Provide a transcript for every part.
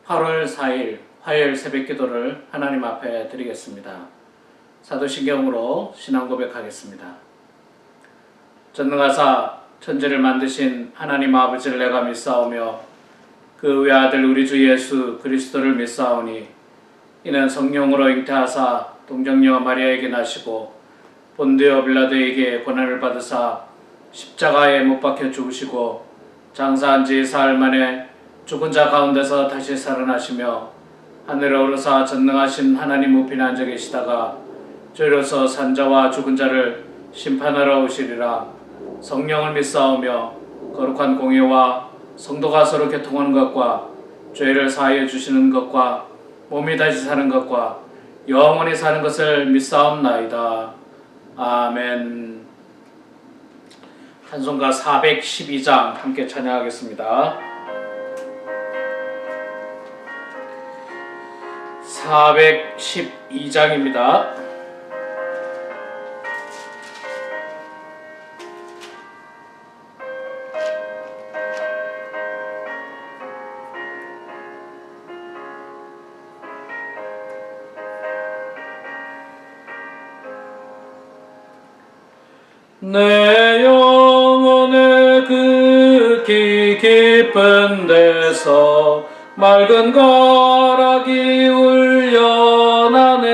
8월 4일 화요일 새벽기도를 하나님 앞에 드리겠습니다. 사도신경으로 신앙 고백하겠습니다. 전능하사 천지를 만드신 하나님 아버지를 내가 믿사오며 그 외아들 우리 주 예수 그리스도를 믿사오니 이는 성령으로 잉태하사 동정녀 마리아에게 나시고 본디오 빌라도에게 고난을 받으사 십자가에 못 박혀 죽으시고 장사한 지 사흘 만에 죽은 자 가운데서 다시 살아나시며 하늘에 오르사 전능하신 하나님 우편에 앉아 계시다가 저희로서 산자와 죽은 자를 심판하러 오시리라. 성령을 믿사오며 거룩한 공예와 성도가 서로 교통하는 것과 죄를 사하여 주시는 것과 몸이 다시 사는 것과 영원히 사는 것을 믿사옵나이다. 아멘. 찬송가 412장 함께 찬양하겠습니다. 412장입니다. 내 영혼의 극히 깊은 데서 맑은 가락이 울려나네.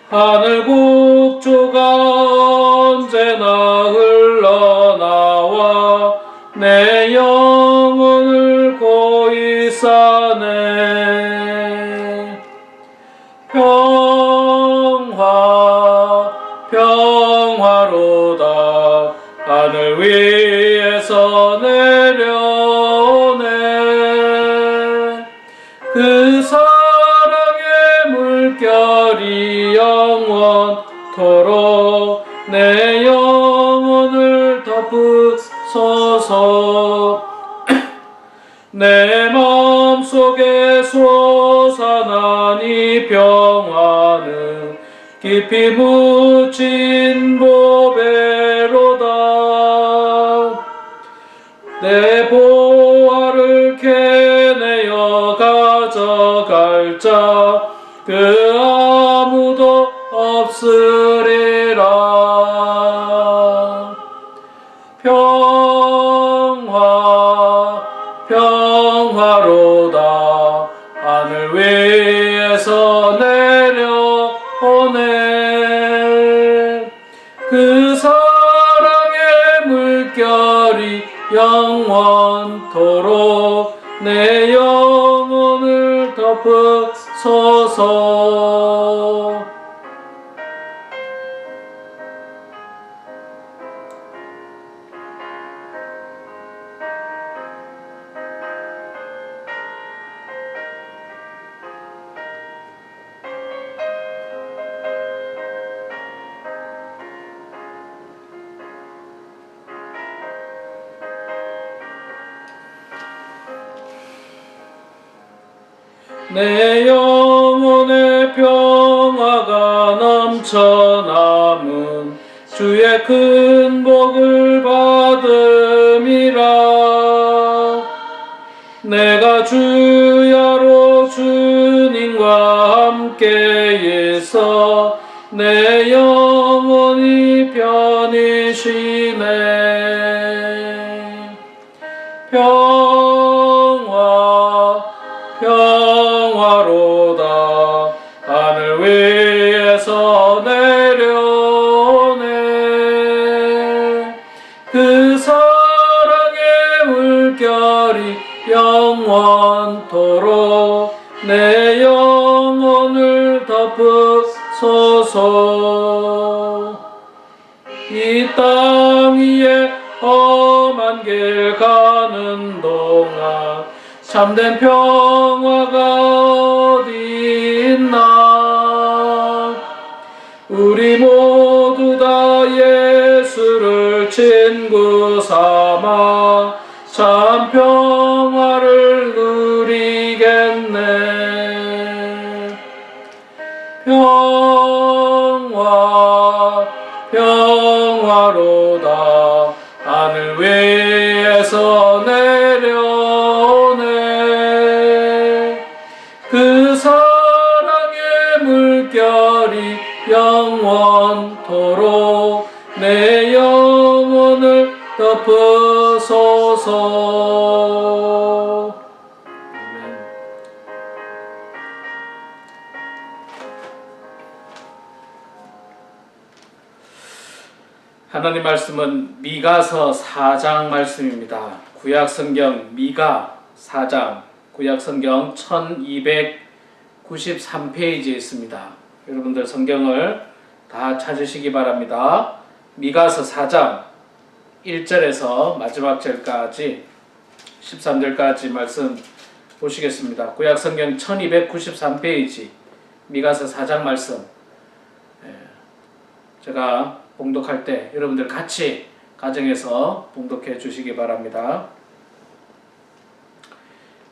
하늘 곡조가 언제나 흘러나와 내 영혼을 고이 싸네. 평화로다 하늘 위에서 내려오네. 그 사랑의 물결이 영원토록 내 영혼을 덮으소서. 내 마음속에 솟아난 이 평화는 깊이 묻힌 보배로다. 내 보화를 캐내어 가져갈 자 그 아무도 없으리라. 평화로다 하늘 위에서 내려오네. 그 사랑의 물결이 영원토록 내 영혼을 덮으소서. 내 영혼의 평화가 넘쳐남은 주의 큰 복을 받음이라. 내가 주야로 주님과 함께 있어 내 영혼이 편히 쉬네. 평화로다 하늘 위에서 내려오네. 그 사랑의 물결이 영원토록 내 영혼을 덮으소서. 이 땅 위에 험한 길 가는 동안 참된 평화가 어디 있나. 우리 모두 다 예수를 친구 삼아 참 평화를 누리겠네. 평화로다 하늘 위에서 내려오네. 아멘. 하나님 말씀은 미가서 4장 말씀입니다. 구약성경 미가 4장, 구약성경 1293페이지에 있습니다. 여러분들 성경을 다 찾으시기 바랍니다. 미가서 4장 1절에서 마지막 절까지 13절까지 말씀 보시겠습니다. 구약성경 1293페이지 미가서 4장 말씀, 제가 봉독할 때 여러분들 같이 가정에서 봉독해 주시기 바랍니다.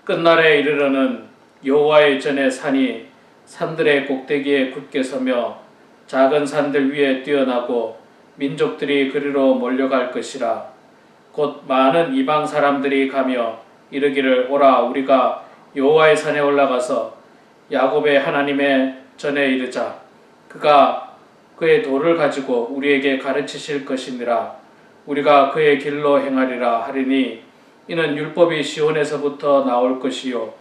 끝날에 이르러는 여호와의 전에 산이 산들의 꼭대기에 굳게 서며 작은 산들 위에 뛰어나고 민족들이 그리로 몰려갈 것이라. 곧 많은 이방 사람들이 가며 이르기를 오라 우리가 여호와의 산에 올라가서 야곱의 하나님의 전에 이르자. 그가 그의 도를 가지고 우리에게 가르치실 것이니라. 우리가 그의 길로 행하리라 하리니 이는 율법이 시온에서부터 나올 것이요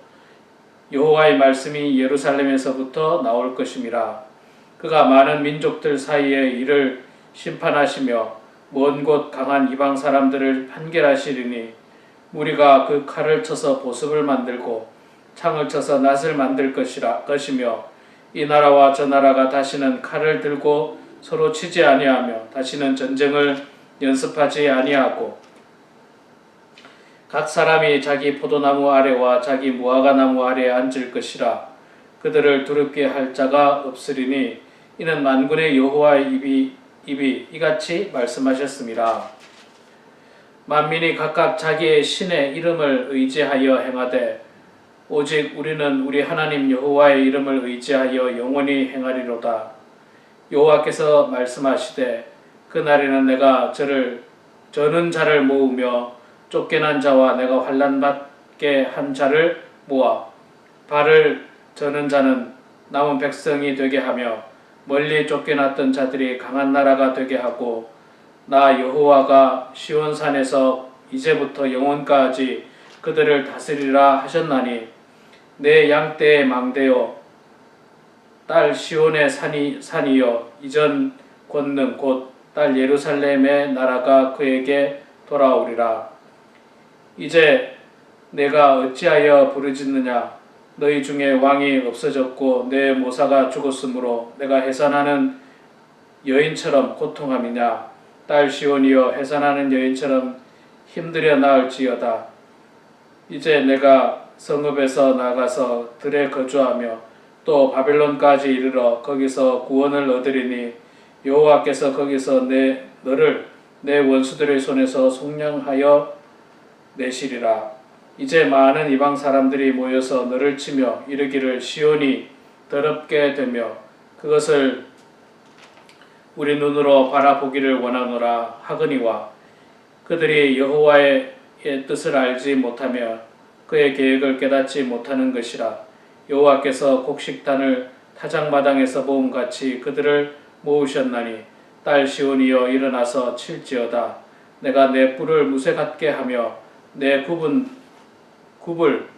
여호와의 말씀이 예루살렘에서부터 나올 것임이라. 그가 많은 민족들 사이에 이를 심판하시며 먼 곳 강한 이방 사람들을 판결하시리니 무리가 그 칼을 쳐서 보습을 만들고 창을 쳐서 낫을 만들 것이며 이 나라와 저 나라가 다시는 칼을 들고 서로 치지 아니하며 다시는 전쟁을 연습하지 아니하고 각 사람이 자기 포도나무 아래와 자기 무화과 나무 아래에 앉을 것이라. 그들을 두렵게 할 자가 없으리니 이는 만군의 여호와의 입이 이같이 말씀하셨습니다. 만민이 각각 자기의 신의 이름을 의지하여 행하되 오직 우리는 우리 하나님 여호와의 이름을 의지하여 영원히 행하리로다. 여호와께서 말씀하시되 그날에는 내가 저는 자를 모으며 쫓겨난 자와 내가 환난받게 한 자를 모아 발을 저는 자는 남은 백성이 되게 하며 멀리 쫓겨났던 자들이 강한 나라가 되게 하고 나 여호와가 시온산에서 이제부터 영원까지 그들을 다스리라 하셨나니 내 양떼의 망대요 딸 시온의 산이요 이전 권능 곧 딸 예루살렘의 나라가 그에게 돌아오리라. 이제 내가 어찌하여 부르짖느냐. 너희 중에 왕이 없어졌고 내 모사가 죽었으므로 내가 해산하는 여인처럼 고통함이냐. 딸 시온이여 해산하는 여인처럼 힘들여 나을지어다. 이제 내가 성읍에서 나가서 들에 거주하며 또 바벨론까지 이르러 거기서 구원을 얻으리니 여호와께서 거기서 너를 내 원수들의 손에서 속량하여 내시리라. 이제 많은 이방 사람들이 모여서 너를 치며 이르기를 시온이 더럽게 되며 그것을 우리 눈으로 바라보기를 원하노라 하거니와 그들이 여호와의 뜻을 알지 못하며 그의 계획을 깨닫지 못하는 것이라. 여호와께서 곡식단을 타작마당에서 모음같이 그들을 모으셨나니 딸 시온이여 일어나서 칠지어다. 내가 내 뿔을 무쇠 같게 하며 내 굽을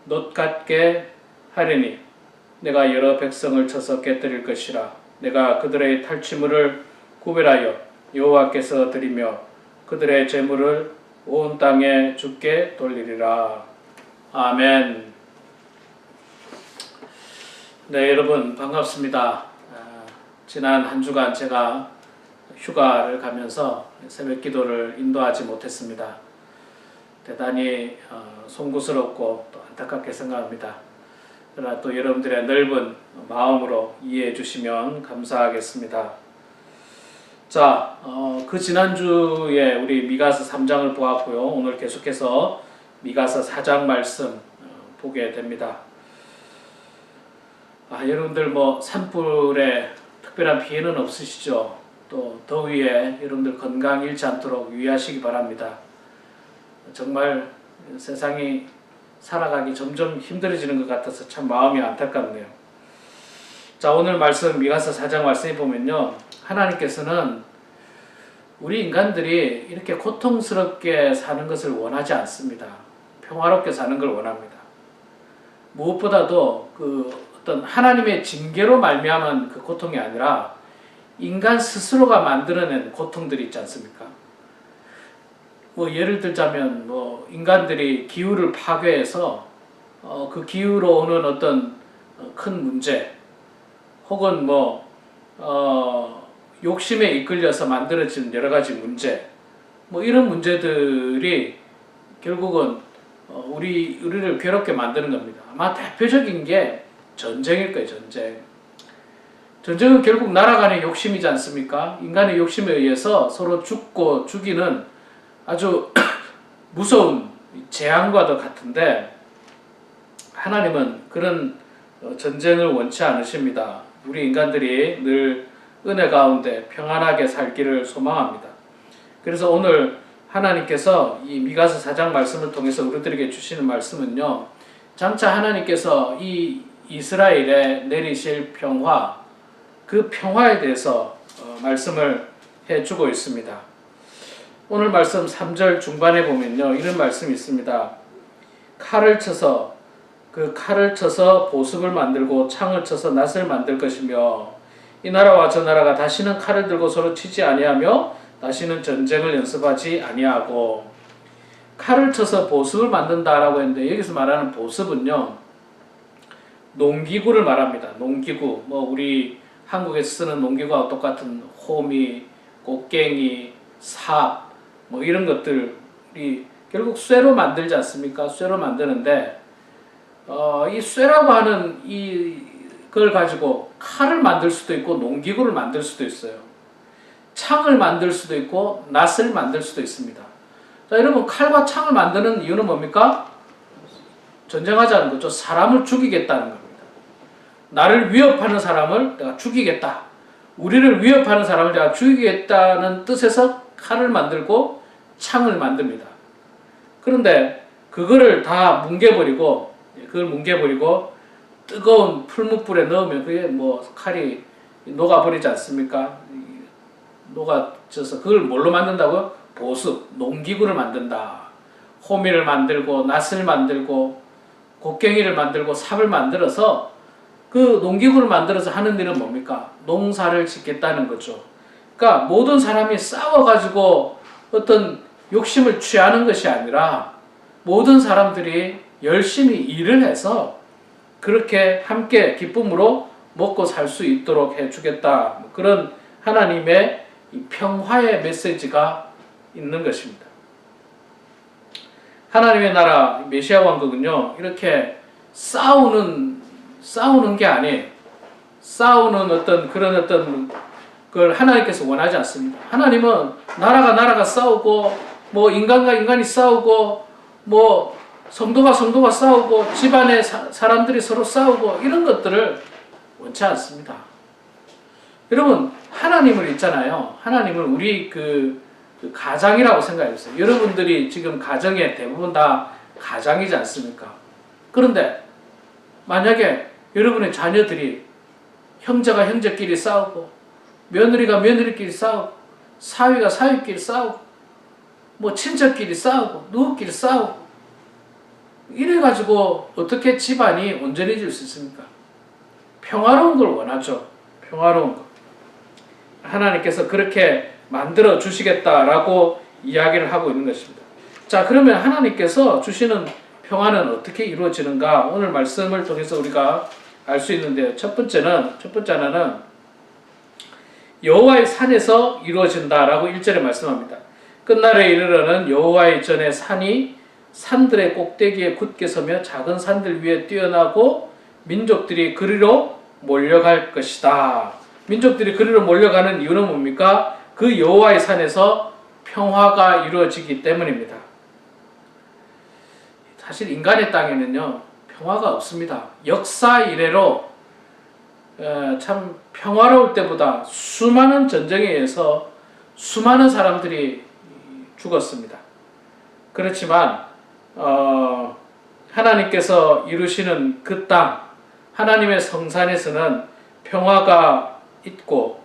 놋 같게 하리니 내가 여러 백성을 쳐서 깨뜨릴 것이라. 내가 그들의 탈취물을 구별하여 여호와께서 드리며 그들의 재물을 온 땅에 주께 돌리리라. 아멘. 네, 여러분 반갑습니다. 지난 한 주간 제가 휴가를 가면서 새벽 기도를 인도하지 못했습니다. 대단히 송구스럽고 또 안타깝게 생각합니다. 그러나 또 여러분들의 넓은 마음으로 이해해 주시면 감사하겠습니다. 자, 그 지난주에 우리 미가서 3장을 보았고요. 오늘 계속해서 미가서 4장 말씀 보게 됩니다. 여러분들 산불에 특별한 피해는 없으시죠? 또 더위에 여러분들 건강 잃지 않도록 유의하시기 바랍니다. 정말 세상이 살아가기 점점 힘들어지는 것 같아서 참 마음이 안타깝네요. 자, 오늘 말씀 미가서 4장 말씀에 보면요, 하나님께서는 우리 인간들이 이렇게 고통스럽게 사는 것을 원하지 않습니다. 평화롭게 사는 걸 원합니다. 무엇보다도 그 어떤 하나님의 징계로 말미암은 그 고통이 아니라 인간 스스로가 만들어낸 고통들이 있지 않습니까? 뭐 예를 들자면 뭐 인간들이 기후를 파괴해서 그 기후로 오는 어떤 큰 문제, 혹은 뭐 욕심에 이끌려서 만들어진 여러 가지 문제, 뭐 이런 문제들이 결국은 우리를 괴롭게 만드는 겁니다. 아마 대표적인 게 전쟁일 거예요. 전쟁은 결국 나라 간의 욕심이지 않습니까? 인간의 욕심에 의해서 서로 죽고 죽이는 아주 무서운 재앙과도 같은데, 하나님은 그런 전쟁을 원치 않으십니다. 우리 인간들이 늘 은혜 가운데 평안하게 살기를 소망합니다. 그래서 오늘 하나님께서 이 미가서 4장 말씀을 통해서 우리들에게 주시는 말씀은요, 장차 하나님께서 이 이스라엘에 내리실 평화, 그 평화에 대해서 말씀을 해주고 있습니다. 오늘 말씀 3절 중반에 보면요, 이런 말씀이 있습니다. 칼을 쳐서 보습을 만들고 창을 쳐서 낫을 만들 것이며, 이 나라와 저 나라가 다시는 칼을 들고 서로 치지 아니하며 다시는 전쟁을 연습하지 아니하고. 칼을 쳐서 보습을 만든다라고 했는데, 여기서 말하는 보습은요, 농기구를 말합니다. 농기구, 뭐 우리 한국에서 쓰는 농기구와 똑같은 호미, 꽃갱이, 삽, 뭐 이런 것들이 결국 쇠로 만들지 않습니까? 쇠로 만드는데, 이 쇠라고 하는 이걸 가지고 칼을 만들 수도 있고 농기구를 만들 수도 있어요. 창을 만들 수도 있고 낫을 만들 수도 있습니다. 자, 여러분, 칼과 창을 만드는 이유는 뭡니까? 전쟁하자는 거죠. 사람을 죽이겠다는 겁니다. 나를 위협하는 사람을 내가 죽이겠다. 우리를 위협하는 사람을 내가 죽이겠다는 뜻에서 칼을 만들고 창을 만듭니다. 그런데 그걸 뭉개버리고 뜨거운 풀무불에 넣으면 그게 뭐 칼이 녹아버리지 않습니까? 녹아져서 그걸 뭘로 만든다고요? 보습, 농기구를 만든다. 호미를 만들고 낫을 만들고 곡괭이를 만들고 삽을 만들어서 그 농기구를 만들어서 하는 일은 뭡니까? 농사를 짓겠다는 거죠. 그러니까 모든 사람이 싸워가지고 어떤 욕심을 취하는 것이 아니라 모든 사람들이 열심히 일을 해서 그렇게 함께 기쁨으로 먹고 살 수 있도록 해주겠다. 그런 하나님의 평화의 메시지가 있는 것입니다. 하나님의 나라 메시아 왕국은요, 이렇게 싸우는 게 아니에요. 싸우는 그런 걸 하나님께서 원하지 않습니다. 하나님은 나라가 싸우고, 뭐 인간과 인간이 싸우고, 뭐 성도가 싸우고, 집안의 사람들이 서로 싸우고, 이런 것들을 원치 않습니다. 여러분, 하나님을 있잖아요. 하나님을 우리 그 가장이라고 생각해보세요. 여러분들이 지금 가정에 대부분 다 가장이지 않습니까? 그런데 만약에 여러분의 자녀들이 형제가 형제끼리 싸우고, 며느리가 며느리끼리 싸우고, 사위가 사위끼리 싸우고, 뭐 친척끼리 싸우고, 누구끼리 싸우고, 이래가지고 어떻게 집안이 온전해질 수 있습니까? 평화로운 걸 원하죠. 평화로운 거. 하나님께서 그렇게 만들어 주시겠다라고 이야기를 하고 있는 것입니다. 자, 그러면 하나님께서 주시는 평화는 어떻게 이루어지는가? 오늘 말씀을 통해서 우리가 알 수 있는데요. 첫 번째 하나는 여호와의 산에서 이루어진다라고 1절에 말씀합니다. 끝날에 이르러는 여호와의 전에 산이 산들의 꼭대기에 굳게 서며 작은 산들 위에 뛰어나고 민족들이 그리로 몰려갈 것이다. 민족들이 그리로 몰려가는 이유는 뭡니까? 그 여호와의 산에서 평화가 이루어지기 때문입니다. 사실 인간의 땅에는요, 평화가 없습니다. 역사 이래로 참 평화로울 때보다 수많은 전쟁에 의해서 수많은 사람들이 죽었습니다. 그렇지만 하나님께서 이루시는 그 땅, 하나님의 성산에서는 평화가 있고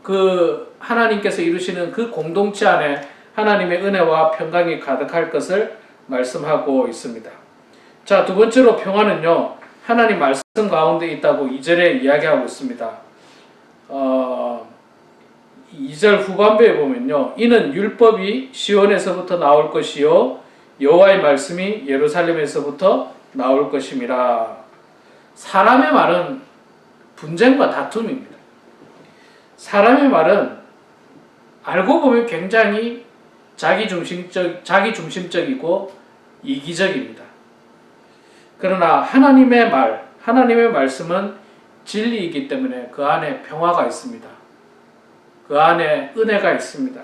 그 하나님께서 이루시는 그 공동체 안에 하나님의 은혜와 평강이 가득할 것을 말씀하고 있습니다. 자, 두 번째로 평화는요, 하나님 말씀 가운데 있다고 2절에 이야기하고 있습니다. 2절 후반부에 보면요, 이는 율법이 시온에서부터 나올 것이요 여호와의 말씀이 예루살렘에서부터 나올 것임이라. 사람의 말은 분쟁과 다툼입니다. 사람의 말은 알고 보면 굉장히 자기중심적이고 이기적입니다. 그러나 하나님의 말, 하나님의 말씀은 진리이기 때문에 그 안에 평화가 있습니다. 그 안에 은혜가 있습니다.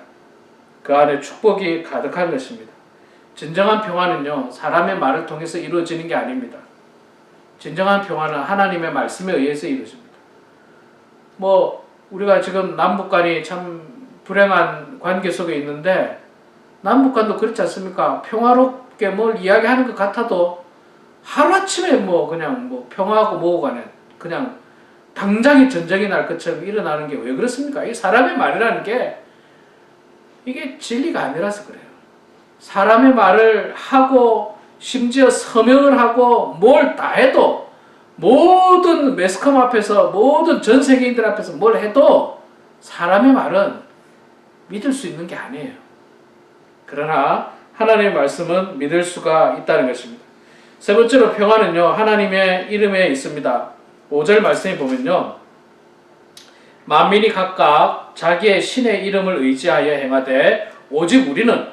그 안에 축복이 가득한 것입니다. 진정한 평화는요, 사람의 말을 통해서 이루어지는 게 아닙니다. 진정한 평화는 하나님의 말씀에 의해서 이루어집니다. 우리가 지금 남북 간이 참 불행한 관계 속에 있는데, 남북 간도 그렇지 않습니까? 평화롭게 뭘 이야기하는 것 같아도 하루아침에 평화하고 뭐고 간에 그냥 당장에 전쟁이 날 것처럼 일어나는 게 왜 그렇습니까? 이 사람의 말이라는 게 이게 진리가 아니라서 그래요. 사람의 말을 하고 심지어 서명을 하고 뭘 다 해도, 모든 매스컴 앞에서, 모든 전 세계인들 앞에서 뭘 해도 사람의 말은 믿을 수 있는 게 아니에요. 그러나 하나님의 말씀은 믿을 수가 있다는 것입니다. 세 번째로 평화는요, 하나님의 이름에 있습니다. 5절 말씀에 보면요, 만민이 각각 자기의 신의 이름을 의지하여 행하되 오직 우리는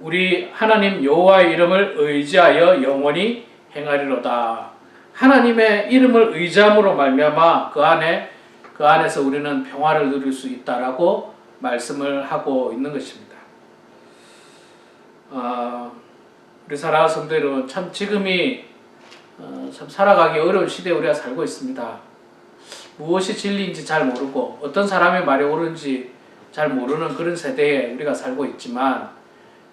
우리 하나님 여호와의 이름을 의지하여 영원히 행하리로다. 하나님의 이름을 의지함으로 말미암아 그 안에서 우리는 평화를 누릴 수 있다라고 말씀을 하고 있는 것입니다. 우리 사랑하는 성도 여러분, 참 지금이 참 살아가기 어려운 시대에 우리가 살고 있습니다. 무엇이 진리인지 잘 모르고 어떤 사람의 말이 옳은지 잘 모르는 그런 세대에 우리가 살고 있지만,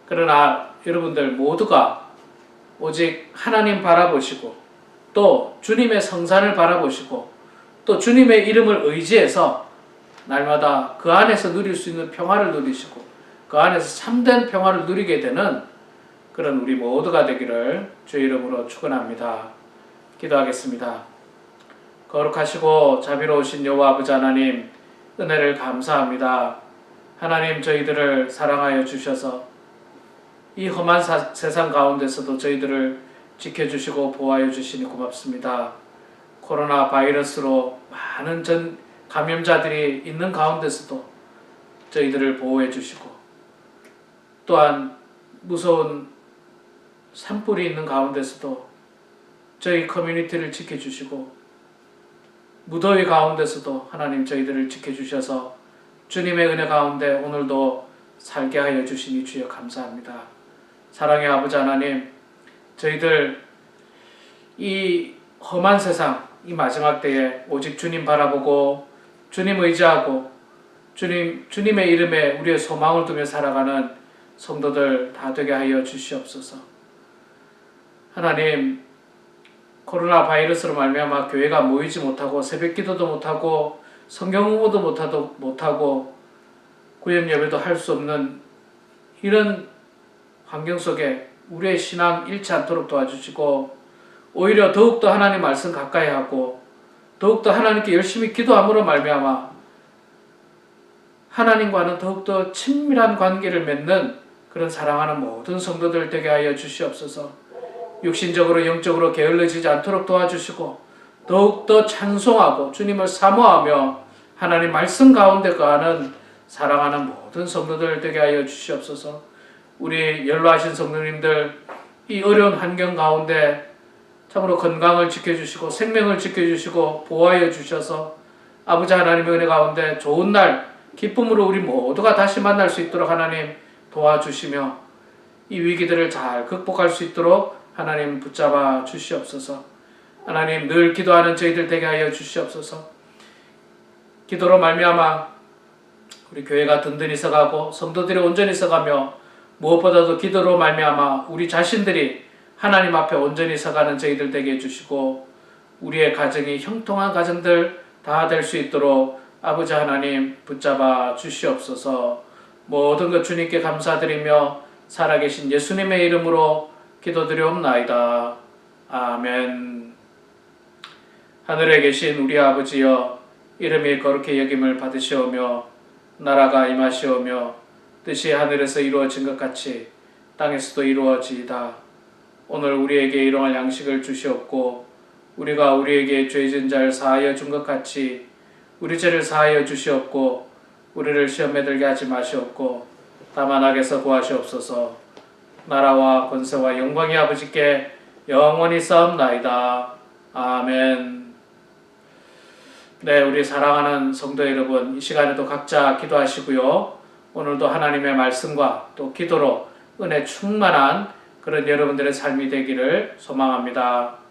그러나 여러분들 모두가 오직 하나님 바라보시고 또 주님의 성산을 바라보시고 또 주님의 이름을 의지해서 날마다 그 안에서 누릴 수 있는 평화를 누리시고 그 안에서 참된 평화를 누리게 되는 그런 우리 모두가 되기를 주의 이름으로 축원합니다. 기도하겠습니다. 거룩하시고 자비로우신 여호와 아버지 하나님, 은혜를 감사합니다. 하나님, 저희들을 사랑하여 주셔서 이 험한 세상 가운데서도 저희들을 지켜주시고 보호하여 주시니 고맙습니다. 코로나 바이러스로 많은 감염자들이 있는 가운데서도 저희들을 보호해 주시고, 또한 무서운 산불이 있는 가운데서도 저희 커뮤니티를 지켜주시고, 무더위 가운데서도 하나님 저희들을 지켜주셔서 주님의 은혜 가운데 오늘도 살게 하여 주시니 주여 감사합니다. 사랑의 아버지 하나님, 저희들 이 험한 세상, 이 마지막 때에 오직 주님 바라보고 주님 의지하고 주님의 이름에 우리의 소망을 두며 살아가는 성도들 다 되게 하여 주시옵소서. 하나님, 코로나 바이러스로 말미암아 교회가 모이지 못하고 새벽기도도 못하고 성경 공부도 못하고 구역 예배도 할 수 없는 이런 환경 속에 우리의 신앙 잃지 않도록 도와주시고, 오히려 더욱더 하나님 말씀 가까이 하고 더욱더 하나님께 열심히 기도함으로 말미암아 하나님과는 더욱더 친밀한 관계를 맺는 그런 사랑하는 모든 성도들 되게 하여 주시옵소서. 육신적으로 영적으로 게을러지지 않도록 도와주시고 더욱더 찬송하고 주님을 사모하며 하나님 말씀 가운데 거하는 사랑하는 모든 성도들 되게 하여 주시옵소서. 우리 연로하신 성도님들 이 어려운 환경 가운데 참으로 건강을 지켜주시고 생명을 지켜주시고 보호하여 주셔서 아버지 하나님의 은혜 가운데 좋은 날 기쁨으로 우리 모두가 다시 만날 수 있도록 하나님 도와주시며 이 위기들을 잘 극복할 수 있도록 하나님 붙잡아 주시옵소서. 하나님, 늘 기도하는 저희들 되게 하여 주시옵소서. 기도로 말미암아 우리 교회가 든든히 서가고 성도들이 온전히 서가며 무엇보다도 기도로 말미암아 우리 자신들이 하나님 앞에 온전히 서가는 저희들 되게 해주시고 우리의 가정이 형통한 가정들 다 될 수 있도록 아버지 하나님 붙잡아 주시옵소서. 모든 것 주님께 감사드리며 살아계신 예수님의 이름으로 기도드리옵나이다. 아멘. 하늘에 계신 우리 아버지여, 이름이 거룩히 여김을 받으시오며 나라가 임하시오며 뜻이 하늘에서 이루어진 것 같이 땅에서도 이루어지이다. 오늘 우리에게 일용할 양식을 주시옵고 우리가 우리에게 죄 지은 자를 사하여 준 것 같이 우리 죄를 사하여 주시옵고 우리를 시험에 들게 하지 마시옵고 다만 악에서 구하시옵소서. 나라와 권세와 영광이 아버지께 영원히 싸움나이다. 아멘. 네, 우리 사랑하는 성도 여러분, 이 시간에도 각자 기도하시고요. 오늘도 하나님의 말씀과 또 기도로 은혜 충만한 그런 여러분들의 삶이 되기를 소망합니다.